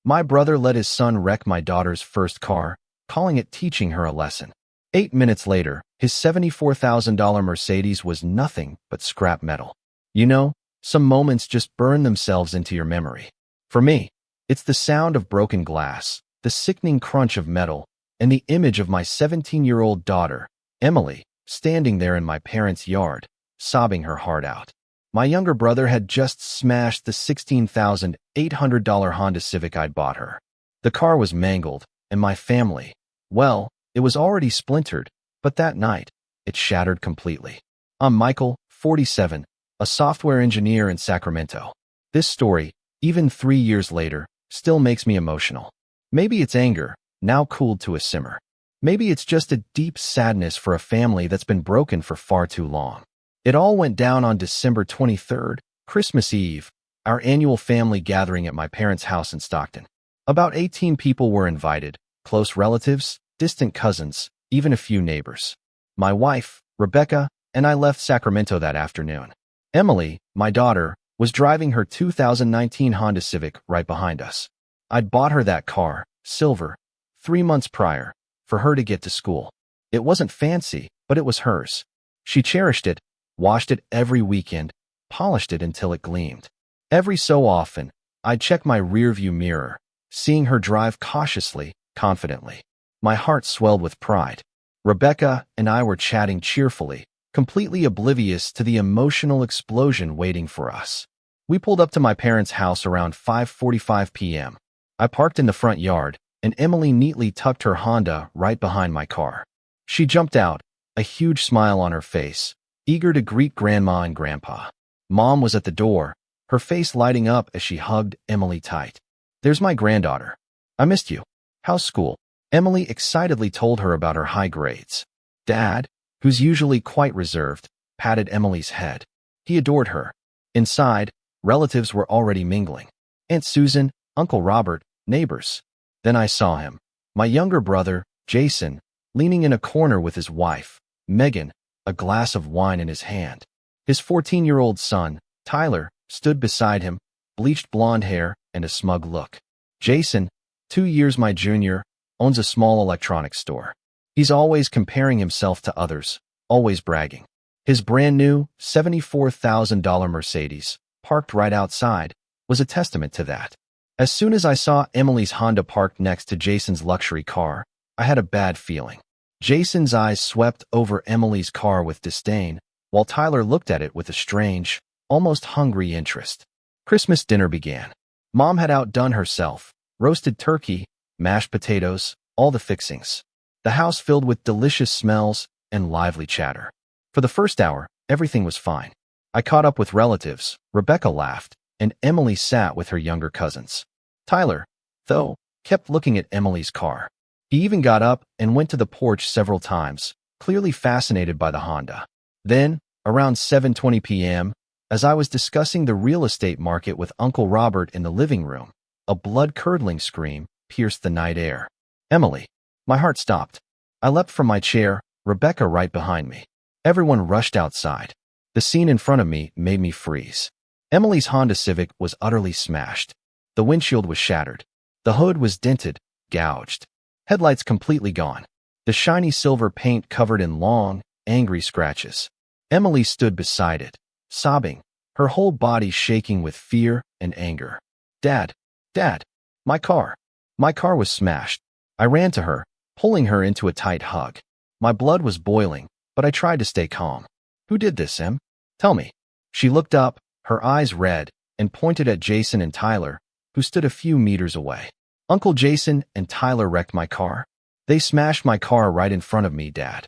My brother let his son wreck my daughter's first car, calling it teaching her a lesson. 8 minutes later, his $74,000 Mercedes was nothing but scrap metal. You know, some moments just burn themselves into your memory. For me, it's the sound of broken glass, the sickening crunch of metal, and the image of my 17-year-old daughter, Emily, standing there in my parents' yard, sobbing her heart out. My younger brother had just smashed the $16,800 Honda Civic I'd bought her. The car was mangled, and my family, well, it was already splintered, but that night, it shattered completely. I'm Michael, 47, a software engineer in Sacramento. This story, even 3 years later, still makes me emotional. Maybe it's anger, now cooled to a simmer. Maybe it's just a deep sadness for a family that's been broken for far too long. It all went down on December 23rd, Christmas Eve, our annual family gathering at my parents' house in Stockton. About 18 people were invited, close relatives, distant cousins, even a few neighbors. My wife, Rebecca, and I left Sacramento that afternoon. Emily, my daughter, was driving her 2019 Honda Civic right behind us. I'd bought her that car, silver, 3 months prior, for her to get to school. It wasn't fancy, but it was hers. She cherished it, washed it every weekend, polished it until it gleamed. Every so often, I'd check my rearview mirror, seeing her drive cautiously, confidently. My heart swelled with pride. Rebecca and I were chatting cheerfully, completely oblivious to the emotional explosion waiting for us. We pulled up to my parents' house around 5:45 p.m. I parked in the front yard, and Emily neatly tucked her Honda right behind my car. She jumped out, a huge smile on her face, eager to greet Grandma and Grandpa. Mom was at the door, her face lighting up as she hugged Emily tight. "There's my granddaughter. I missed you. How's school?" Emily excitedly told her about her high grades. Dad, who's usually quite reserved, patted Emily's head. He adored her. Inside, relatives were already mingling. Aunt Susan, Uncle Robert, neighbors. Then I saw him, my younger brother, Jason, leaning in a corner with his wife, Megan, a glass of wine in his hand. His 14-year-old son, Tyler, stood beside him, bleached blonde hair and a smug look. Jason, 2 years my junior, owns a small electronics store. He's always comparing himself to others, always bragging. His brand-new $74,000 Mercedes, parked right outside, was a testament to that. As soon as I saw Emily's Honda parked next to Jason's luxury car, I had a bad feeling. Jason's eyes swept over Emily's car with disdain, while Tyler looked at it with a strange, almost hungry interest. Christmas dinner began. Mom had outdone herself. Roasted turkey, mashed potatoes, all the fixings. The house filled with delicious smells and lively chatter. For the first hour, everything was fine. I caught up with relatives, Rebecca laughed, and Emily sat with her younger cousins. Tyler, though, kept looking at Emily's car. He even got up and went to the porch several times, clearly fascinated by the Honda. Then, around 7:20 p.m., as I was discussing the real estate market with Uncle Robert in the living room, a blood-curdling scream pierced the night air. "Emily!" My heart stopped. I leapt from my chair, Rebecca right behind me. Everyone rushed outside. The scene in front of me made me freeze. Emily's Honda Civic was utterly smashed. The windshield was shattered. The hood was dented, gouged. Headlights completely gone. The shiny silver paint covered in long, angry scratches. Emily stood beside it, sobbing, her whole body shaking with fear and anger. "Dad! Dad! My car! My car was smashed." I ran to her, pulling her into a tight hug. My blood was boiling, but I tried to stay calm. "Who did this, Em? Tell me." She looked up, her eyes red, and pointed at Jason and Tyler, who stood a few meters away. "Uncle Jason and Tyler wrecked my car. They smashed my car right in front of me, Dad."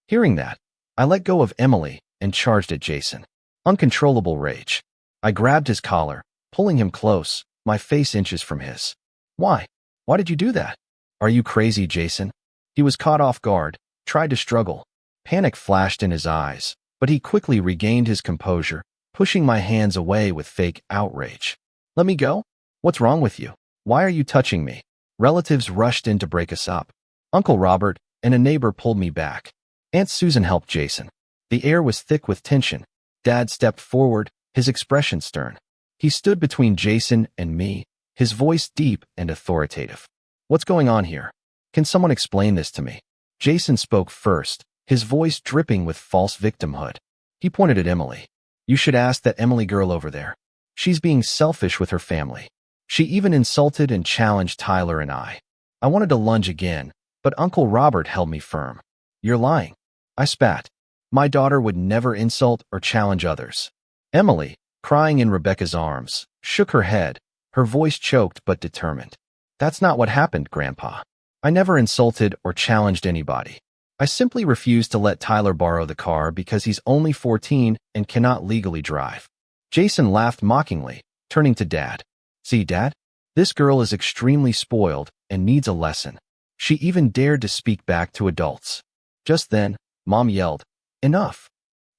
Hearing that, I let go of Emily and charged at Jason. Uncontrollable rage. I grabbed his collar, pulling him close, my face inches from his. "Why? Why did you do that? Are you crazy, Jason?" He was caught off guard, tried to struggle. Panic flashed in his eyes, but he quickly regained his composure, pushing my hands away with fake outrage. "Let me go? What's wrong with you? Why are you touching me?" Relatives rushed in to break us up. Uncle Robert and a neighbor pulled me back. Aunt Susan helped Jason. The air was thick with tension. Dad stepped forward, his expression stern. He stood between Jason and me, his voice deep and authoritative. What's going on here? Can someone explain this to me? Jason spoke first, his voice dripping with false victimhood. He pointed at Emily. You should ask that Emily girl over there. She's being selfish with her family. She even insulted and challenged Tyler and I. I wanted to lunge again, but Uncle Robert held me firm. You're lying. I spat. My daughter would never insult or challenge others. Emily, crying in Rebecca's arms, shook her head, her voice choked but determined. That's not what happened, Grandpa. I never insulted or challenged anybody. I simply refused to let Tyler borrow the car because he's only 14 and cannot legally drive. Jason laughed mockingly, turning to Dad. See, Dad? This girl is extremely spoiled and needs a lesson. She even dared to speak back to adults. Just then, Mom yelled, Enough!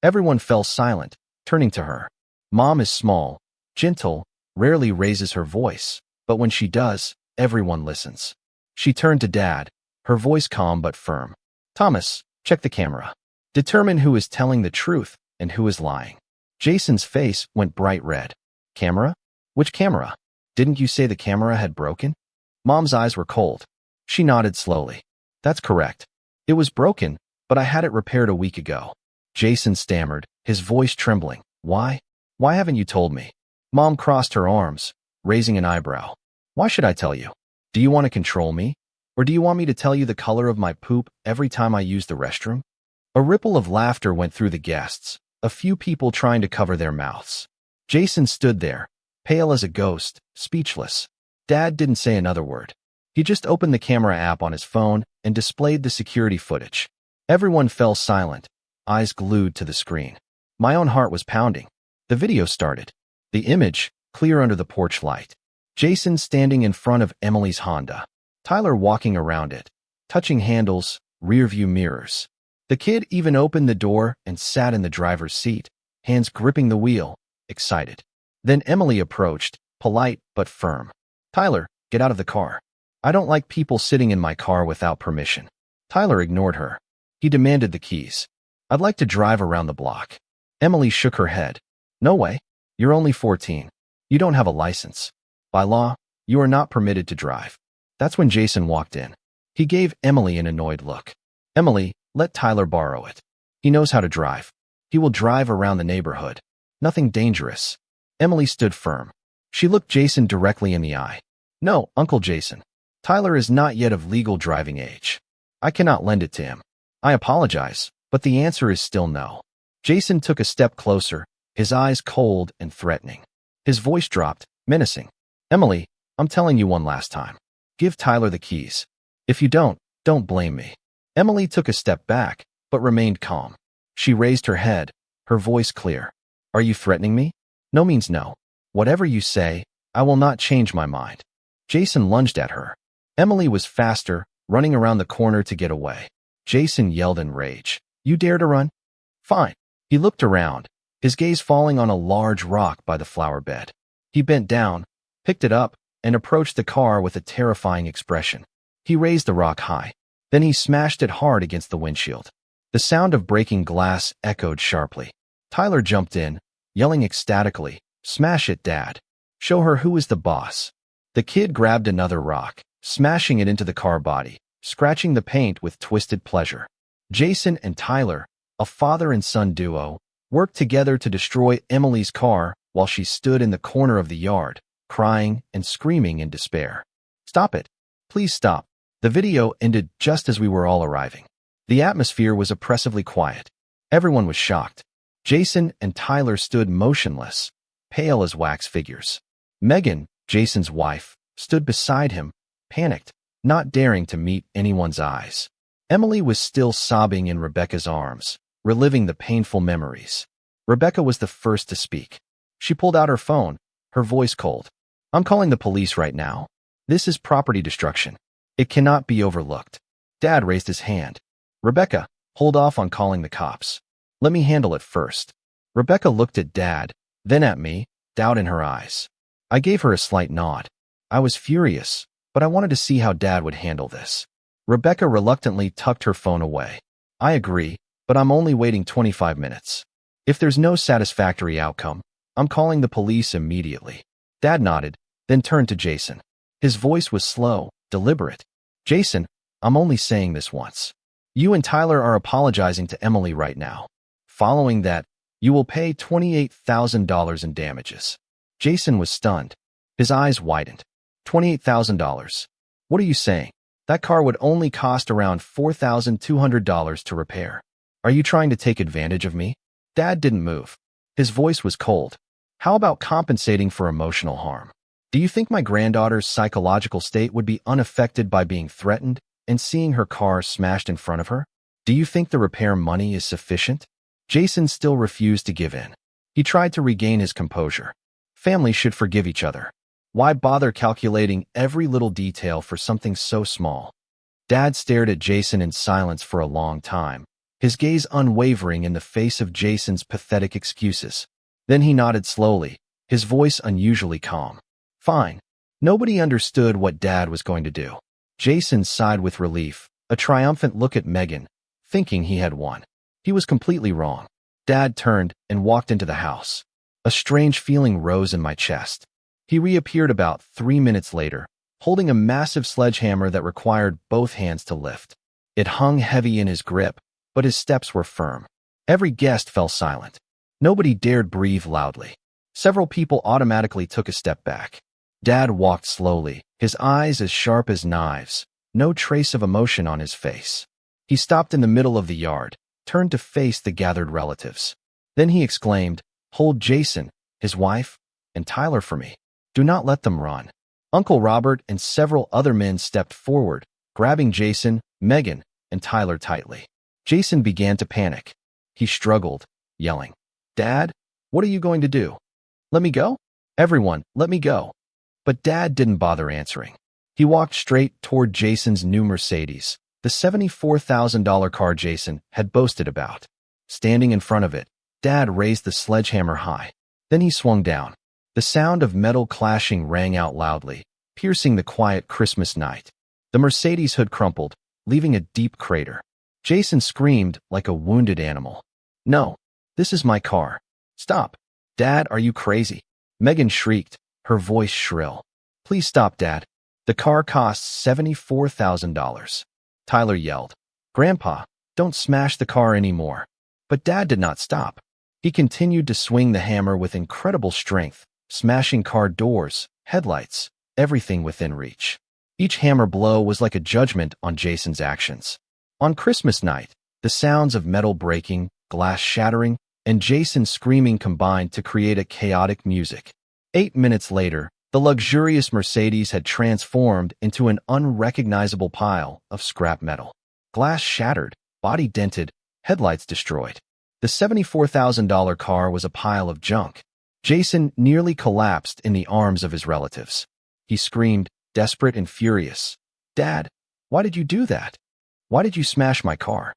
Everyone fell silent, turning to her. Mom is small, gentle, rarely raises her voice, but when she does, everyone listens. She turned to Dad, her voice calm but firm. Thomas, check the camera. Determine who is telling the truth and who is lying. Jason's face went bright red. Camera? Which camera? Didn't you say the camera had broken? Mom's eyes were cold. She nodded slowly. That's correct. It was broken, but I had it repaired a week ago. Jason stammered, his voice trembling. Why? Why haven't you told me? Mom crossed her arms, raising an eyebrow. Why should I tell you? Do you want to control me? Or do you want me to tell you the color of my poop every time I use the restroom? A ripple of laughter went through the guests, a few people trying to cover their mouths. Jason stood there, pale as a ghost, speechless. Dad didn't say another word. He just opened the camera app on his phone and displayed the security footage. Everyone fell silent, eyes glued to the screen. My own heart was pounding. The video started. The image, clear under the porch light. Jason standing in front of Emily's Honda. Tyler walking around it, touching handles, rearview mirrors. The kid even opened the door and sat in the driver's seat, hands gripping the wheel, excited. Then Emily approached, polite but firm. Tyler, get out of the car. I don't like people sitting in my car without permission. Tyler ignored her. He demanded the keys. I'd like to drive around the block. Emily shook her head. No way. You're only 14. You don't have a license. By law, you are not permitted to drive. That's when Jason walked in. He gave Emily an annoyed look. Emily, let Tyler borrow it. He knows how to drive. He will drive around the neighborhood. Nothing dangerous. Emily stood firm. She looked Jason directly in the eye. No, Uncle Jason. Tyler is not yet of legal driving age. I cannot lend it to him. I apologize, but the answer is still no. Jason took a step closer, his eyes cold and threatening. His voice dropped, menacing. Emily, I'm telling you one last time. Give Tyler the keys. If you don't blame me. Emily took a step back, but remained calm. She raised her head, her voice clear. Are you threatening me? No means no. Whatever you say, I will not change my mind. Jason lunged at her. Emily was faster, running around the corner to get away. Jason yelled in rage. You dare to run? Fine. He looked around, his gaze falling on a large rock by the flower bed. He bent down, picked it up, and approached the car with a terrifying expression. He raised the rock high. Then he smashed it hard against the windshield. The sound of breaking glass echoed sharply. Tyler jumped in, yelling ecstatically, Smash it, Dad. Show her who is the boss. The kid grabbed another rock, smashing it into the car body, scratching the paint with twisted pleasure. Jason and Tyler, a father and son duo, worked together to destroy Emily's car while she stood in the corner of the yard, crying and screaming in despair. Stop it. Please stop. The video ended just as we were all arriving. The atmosphere was oppressively quiet. Everyone was shocked. Jason and Tyler stood motionless, pale as wax figures. Megan, Jason's wife, stood beside him, panicked, not daring to meet anyone's eyes. Emily was still sobbing in Rebecca's arms, reliving the painful memories. Rebecca was the first to speak. She pulled out her phone, her voice cold. I'm calling the police right now. This is property destruction. It cannot be overlooked. Dad raised his hand. Rebecca, hold off on calling the cops. Let me handle it first. Rebecca looked at Dad, then at me, doubt in her eyes. I gave her a slight nod. I was furious, but I wanted to see how Dad would handle this. Rebecca reluctantly tucked her phone away. I agree, but I'm only waiting 25 minutes. If there's no satisfactory outcome, I'm calling the police immediately. Dad nodded, then turned to Jason. His voice was slow, deliberate. Jason, I'm only saying this once. You and Tyler are apologizing to Emily right now. Following that, you will pay $28,000 in damages. Jason was stunned. His eyes widened. $28,000. What are you saying? That car would only cost around $4,200 to repair. Are you trying to take advantage of me? Dad didn't move. His voice was cold. How about compensating for emotional harm? Do you think my granddaughter's psychological state would be unaffected by being threatened and seeing her car smashed in front of her? Do you think the repair money is sufficient? Jason still refused to give in. He tried to regain his composure. Families should forgive each other. Why bother calculating every little detail for something so small? Dad stared at Jason in silence for a long time, his gaze unwavering in the face of Jason's pathetic excuses. Then he nodded slowly, his voice unusually calm. Fine. Nobody understood what Dad was going to do. Jason sighed with relief, a triumphant look at Megan, thinking he had won. He was completely wrong. Dad turned and walked into the house. A strange feeling rose in my chest. He reappeared about 3 minutes later, holding a massive sledgehammer that required both hands to lift. It hung heavy in his grip, but his steps were firm. Every guest fell silent. Nobody dared breathe loudly. Several people automatically took a step back. Dad walked slowly, his eyes as sharp as knives, no trace of emotion on his face. He stopped in the middle of the yard, turned to face the gathered relatives. Then he exclaimed, "Hold Jason, his wife, and Tyler for me. Do not let them run." Uncle Robert and several other men stepped forward, grabbing Jason, Megan, and Tyler tightly. Jason began to panic. He struggled, yelling, "Dad, what are you going to do? Let me go? Everyone, let me go." But Dad didn't bother answering. He walked straight toward Jason's new Mercedes, the $74,000 car Jason had boasted about. Standing in front of it, Dad raised the sledgehammer high. Then he swung down. The sound of metal clashing rang out loudly, piercing the quiet Christmas night. The Mercedes hood crumpled, leaving a deep crater. Jason screamed like a wounded animal. "No, this is my car. Stop. Dad, are you crazy?" Megan shrieked, her voice shrill. "Please stop, Dad. The car costs $74,000. Tyler yelled, "Grandpa, don't smash the car anymore." But Dad did not stop. He continued to swing the hammer with incredible strength, smashing car doors, headlights, everything within reach. Each hammer blow was like a judgment on Jason's actions. On Christmas night, the sounds of metal breaking, glass shattering, and Jason screaming combined to create a chaotic music. 8 minutes later, the luxurious Mercedes had transformed into an unrecognizable pile of scrap metal. Glass shattered, body dented, headlights destroyed. The $74,000 car was a pile of junk. Jason nearly collapsed in the arms of his relatives. He screamed, desperate and furious, "Dad, why did you do that? Why did you smash my car?"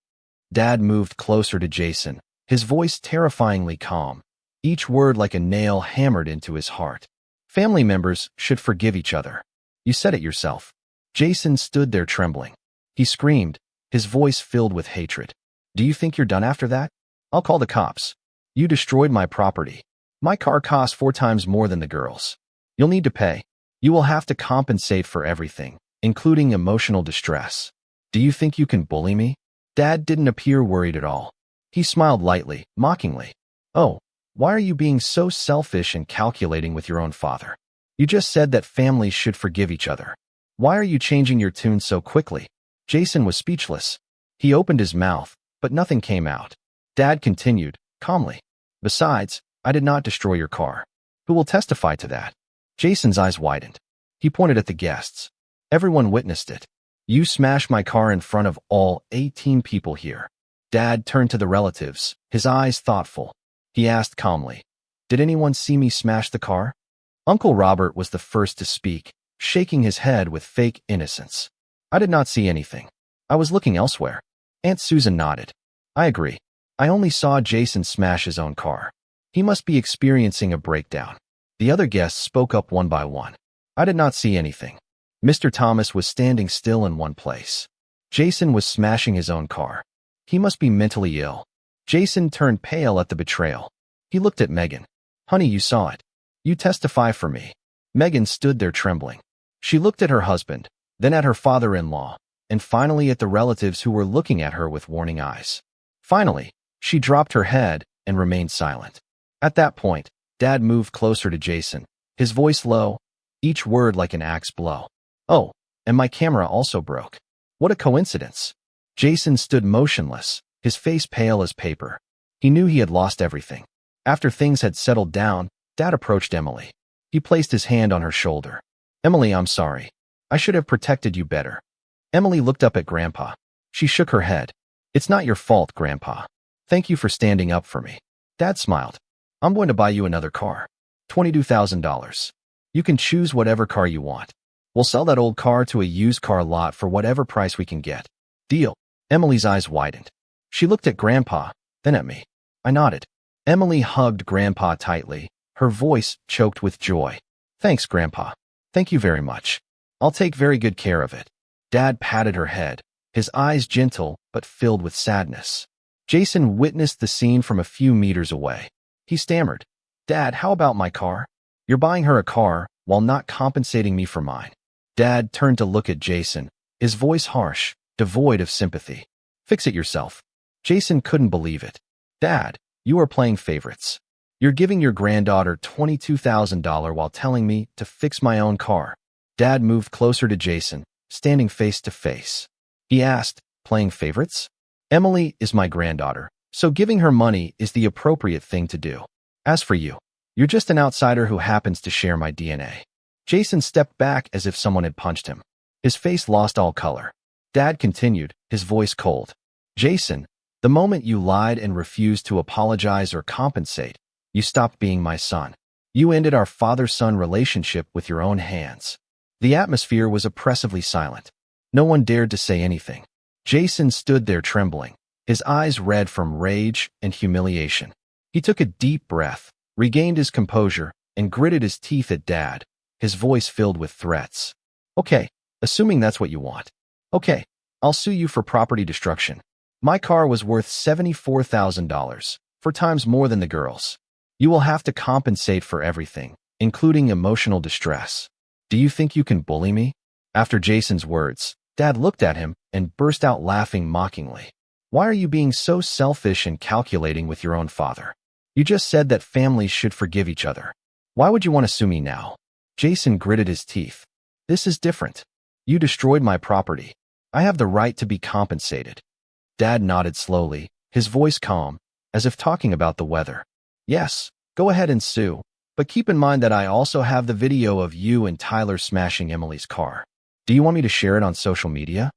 Dad moved closer to Jason, his voice terrifyingly calm, each word like a nail hammered into his heart. "Family members should forgive each other. You said it yourself." Jason stood there trembling. He screamed, his voice filled with hatred. "Do you think you're done after that? I'll call the cops. You destroyed my property. My car cost 4 times more than the girls. You'll need to pay. You will have to compensate for everything, including emotional distress. Do you think you can bully me?" Dad didn't appear worried at all. He smiled lightly, mockingly. "Oh, why are you being so selfish and calculating with your own father? You just said that families should forgive each other. Why are you changing your tune so quickly?" Jason was speechless. He opened his mouth, but nothing came out. Dad continued, calmly, "Besides, I did not destroy your car. Who will testify to that?" Jason's eyes widened. He pointed at the guests. "Everyone witnessed it. You smashed my car in front of all 18 people here." Dad turned to the relatives, his eyes thoughtful. He asked calmly, "Did anyone see me smash the car?" Uncle Robert was the first to speak, shaking his head with fake innocence. "I did not see anything. I was looking elsewhere." Aunt Susan nodded. "I agree. I only saw Jason smash his own car. He must be experiencing a breakdown." The other guests spoke up one by one. "I did not see anything. Mr. Thomas was standing still in one place. Jason was smashing his own car. He must be mentally ill." Jason turned pale at the betrayal. He looked at Megan. "Honey, you saw it. You testify for me." Megan stood there trembling. She looked at her husband, then at her father-in-law, and finally at the relatives who were looking at her with warning eyes. Finally, she dropped her head and remained silent. At that point, Dad moved closer to Jason, his voice low, each word like an axe blow. "Oh, and my camera also broke. What a coincidence." Jason stood motionless, his face pale as paper. He knew he had lost everything. After things had settled down, Dad approached Emily. He placed his hand on her shoulder. "Emily, I'm sorry. I should have protected you better." Emily looked up at Grandpa. She shook her head. "It's not your fault, Grandpa. Thank you for standing up for me." Dad smiled. "I'm going to buy you another car. $22,000. You can choose whatever car you want. We'll sell that old car to a used car lot for whatever price we can get." "Deal." Emily's eyes widened. She looked at Grandpa, then at me. I nodded. Emily hugged Grandpa tightly, her voice choked with joy. "Thanks, Grandpa. Thank you very much. I'll take very good care of it." Dad patted her head, his eyes gentle but filled with sadness. Jason witnessed the scene from a few meters away. He stammered, "Dad, how about my car? You're buying her a car while not compensating me for mine." Dad turned to look at Jason, his voice harsh, devoid of sympathy. "Fix it yourself." Jason couldn't believe it. "Dad, you are playing favorites. You're giving your granddaughter $22,000 while telling me to fix my own car." Dad moved closer to Jason, standing face to face. He asked, "Playing favorites? Emily is my granddaughter, so giving her money is the appropriate thing to do. As for you, you're just an outsider who happens to share my DNA." Jason stepped back as if someone had punched him. His face lost all color. Dad continued, his voice cold. "Jason, the moment you lied and refused to apologize or compensate, you stopped being my son. You ended our father-son relationship with your own hands." The atmosphere was oppressively silent. No one dared to say anything. Jason stood there trembling, his eyes red from rage and humiliation. He took a deep breath, regained his composure, and gritted his teeth at Dad, his voice filled with threats. "Okay, assuming that's what you want. Okay, I'll sue you for property destruction. My car was worth $74,000, 4 times more than the girl's. You will have to compensate for everything, including emotional distress. Do you think you can bully me?" After Jason's words, Dad looked at him and burst out laughing mockingly. "Why are you being so selfish and calculating with your own father? You just said that families should forgive each other. Why would you want to sue me now?" Jason gritted his teeth. "This is different. You destroyed my property. I have the right to be compensated." Dad nodded slowly, his voice calm, as if talking about the weather. "Yes, go ahead and sue, but keep in mind that I also have the video of you and Tyler smashing Emily's car. Do you want me to share it on social media?"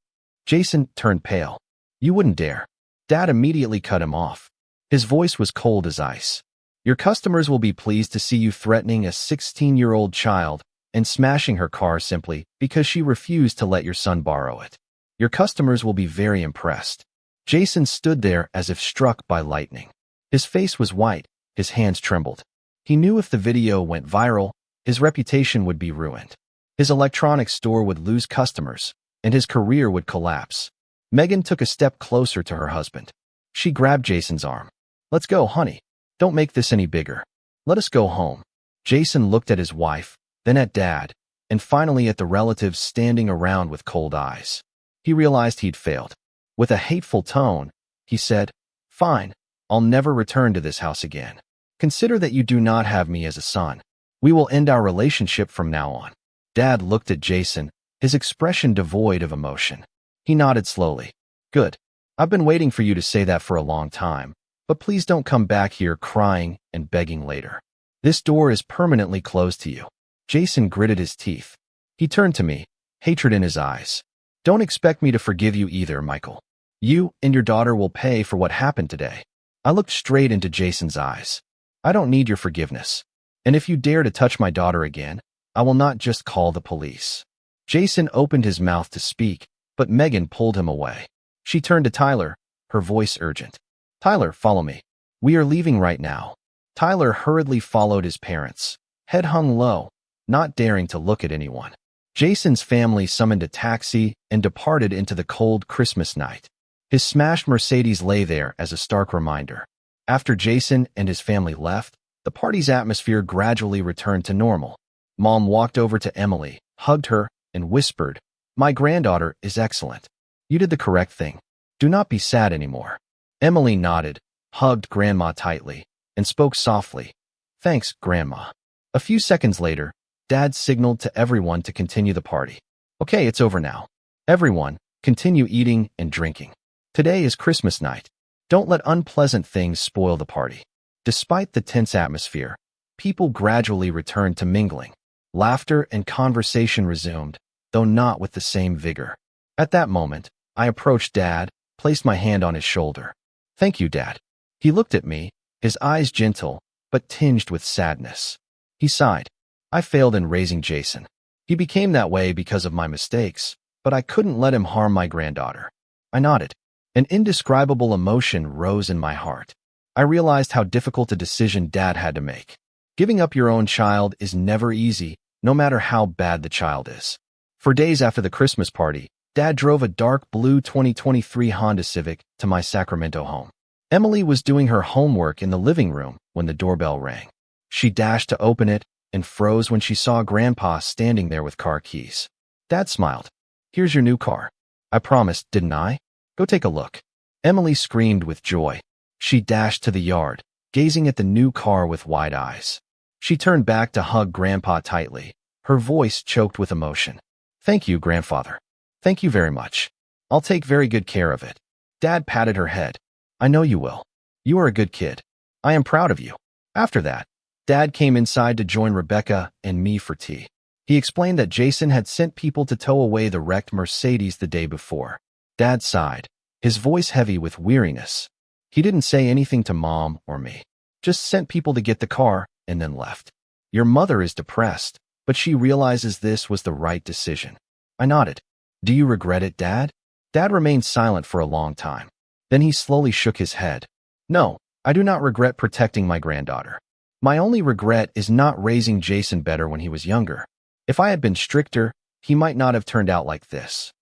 Jason turned pale. "You wouldn't dare." Dad immediately cut him off. His voice was cold as ice. "Your customers will be pleased to see you threatening a 16-year-old child and smashing her car simply because she refused to let your son borrow it. Your customers will be very impressed." Jason stood there as if struck by lightning. His face was white, his hands trembled. He knew if the video went viral, his reputation would be ruined. His electronics store would lose customers, and his career would collapse. Megan took a step closer to her husband. She grabbed Jason's arm. "Let's go, honey. Don't make this any bigger. Let us go home." Jason looked at his wife, then at Dad, and finally at the relatives standing around with cold eyes. He realized he'd failed. With a hateful tone, he said, "Fine, I'll never return to this house again. Consider that you do not have me as a son. We will end our relationship from now on." Dad looked at Jason, his expression devoid of emotion. He nodded slowly. "Good. I've been waiting for you to say that for a long time, but please don't come back here crying and begging later. This door is permanently closed to you." Jason gritted his teeth. He turned to me, hatred in his eyes. "Don't expect me to forgive you either, Michael. You and your daughter will pay for what happened today." I looked straight into Jason's eyes. "I don't need your forgiveness. And if you dare to touch my daughter again, I will not just call the police." Jason opened his mouth to speak, but Megan pulled him away. She turned to Tyler, her voice urgent. "Tyler, follow me. We are leaving right now." Tyler hurriedly followed his parents, head hung low, not daring to look at anyone. Jason's family summoned a taxi and departed into the cold Christmas night. His smashed Mercedes lay there as a stark reminder. After Jason and his family left, the party's atmosphere gradually returned to normal. Mom walked over to Emily, hugged her, and whispered, "My granddaughter is excellent. You did the correct thing. Do not be sad anymore." Emily nodded, hugged Grandma tightly, and spoke softly, "Thanks, Grandma." A few seconds later, Dad signaled to everyone to continue the party. "Okay, it's over now. Everyone, continue eating and drinking. Today is Christmas night. Don't let unpleasant things spoil the party." Despite the tense atmosphere, people gradually returned to mingling. Laughter and conversation resumed, though not with the same vigor. At that moment, I approached Dad, placed my hand on his shoulder. "Thank you, Dad." He looked at me, his eyes gentle, but tinged with sadness. He sighed. "I failed in raising Jason. He became that way because of my mistakes, but I couldn't let him harm my granddaughter." I nodded. An indescribable emotion rose in my heart. I realized how difficult a decision Dad had to make. Giving up your own child is never easy, no matter how bad the child is. For days after the Christmas party, Dad drove a dark blue 2023 Honda Civic to my Sacramento home. Emily was doing her homework in the living room when the doorbell rang. She dashed to open it and froze when she saw Grandpa standing there with car keys. Dad smiled. "Here's your new car. I promised, didn't I? Go take a look." Emily screamed with joy. She dashed to the yard, gazing at the new car with wide eyes. She turned back to hug Grandpa tightly, her voice choked with emotion. "Thank you, Grandfather. Thank you very much. I'll take very good care of it." Dad patted her head. "I know you will. You are a good kid. I am proud of you." After that, Dad came inside to join Rebecca and me for tea. He explained that Jason had sent people to tow away the wrecked Mercedes the day before. Dad sighed, his voice heavy with weariness. He didn't say anything to Mom or me, just sent people to get the car and then left. "Your mother is depressed, but she realizes this was the right decision." I nodded. "Do you regret it, Dad?" Dad remained silent for a long time. Then he slowly shook his head. "No, I do not regret protecting my granddaughter. My only regret is not raising Jason better when he was younger. If I had been stricter, he might not have turned out like this."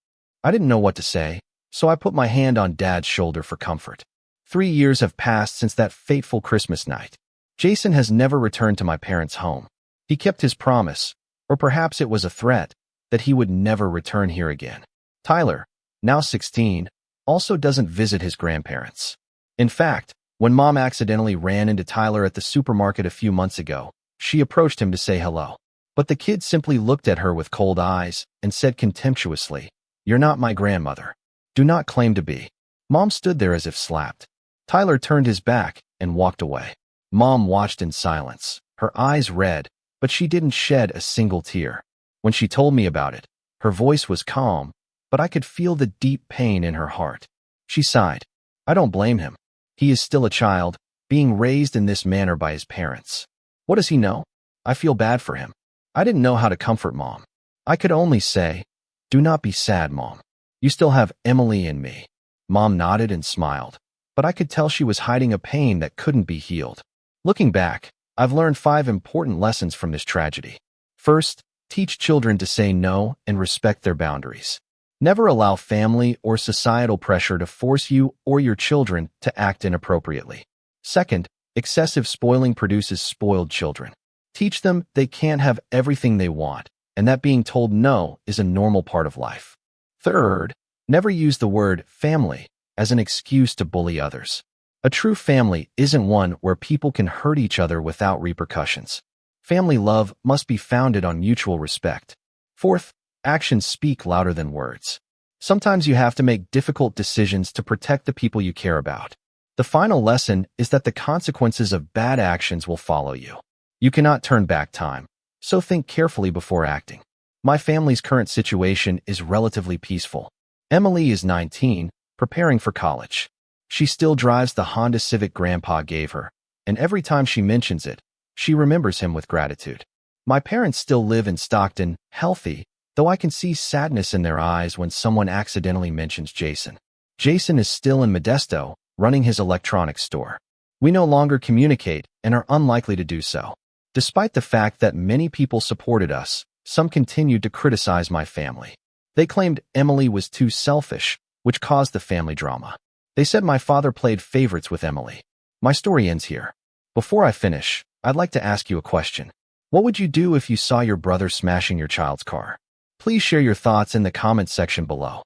I didn't know what to say, so I put my hand on Dad's shoulder for comfort. 3 years have passed since that fateful Christmas night. Jason has never returned to my parents' home. He kept his promise, or perhaps it was a threat, that he would never return here again. Tyler, now 16, also doesn't visit his grandparents. In fact, when Mom accidentally ran into Tyler at the supermarket a few months ago, she approached him to say hello. But the kid simply looked at her with cold eyes and said contemptuously, "You're not my grandmother. Do not claim to be." Mom stood there as if slapped. Tyler turned his back and walked away. Mom watched in silence, her eyes red, but she didn't shed a single tear. When she told me about it, her voice was calm, but I could feel the deep pain in her heart. She sighed. "I don't blame him. He is still a child, being raised in this manner by his parents. What does he know? I feel bad for him." I didn't know how to comfort Mom. I could only say, "Do not be sad, Mom. You still have Emily and me." Mom nodded and smiled, but I could tell she was hiding a pain that couldn't be healed. Looking back, I've learned 5 important lessons from this tragedy. First, teach children to say no and respect their boundaries. Never allow family or societal pressure to force you or your children to act inappropriately. Second, excessive spoiling produces spoiled children. Teach them they can't have everything they want, and that being told no is a normal part of life. Third, never use the word family as an excuse to bully others. A true family isn't one where people can hurt each other without repercussions. Family love must be founded on mutual respect. Fourth, actions speak louder than words. Sometimes you have to make difficult decisions to protect the people you care about. The final lesson is that the consequences of bad actions will follow you. You cannot turn back time, so think carefully before acting. My family's current situation is relatively peaceful. Emily is 19, preparing for college. She still drives the Honda Civic Grandpa gave her, and every time she mentions it, she remembers him with gratitude. My parents still live in Stockton, healthy, though I can see sadness in their eyes when someone accidentally mentions Jason. Jason is still in Modesto, running his electronics store. We no longer communicate and are unlikely to do so. Despite the fact that many people supported us, some continued to criticize my family. They claimed Emily was too selfish, which caused the family drama. They said my father played favorites with Emily. My story ends here. Before I finish, I'd like to ask you a question. What would you do if you saw your brother smashing your child's car? Please share your thoughts in the comments section below.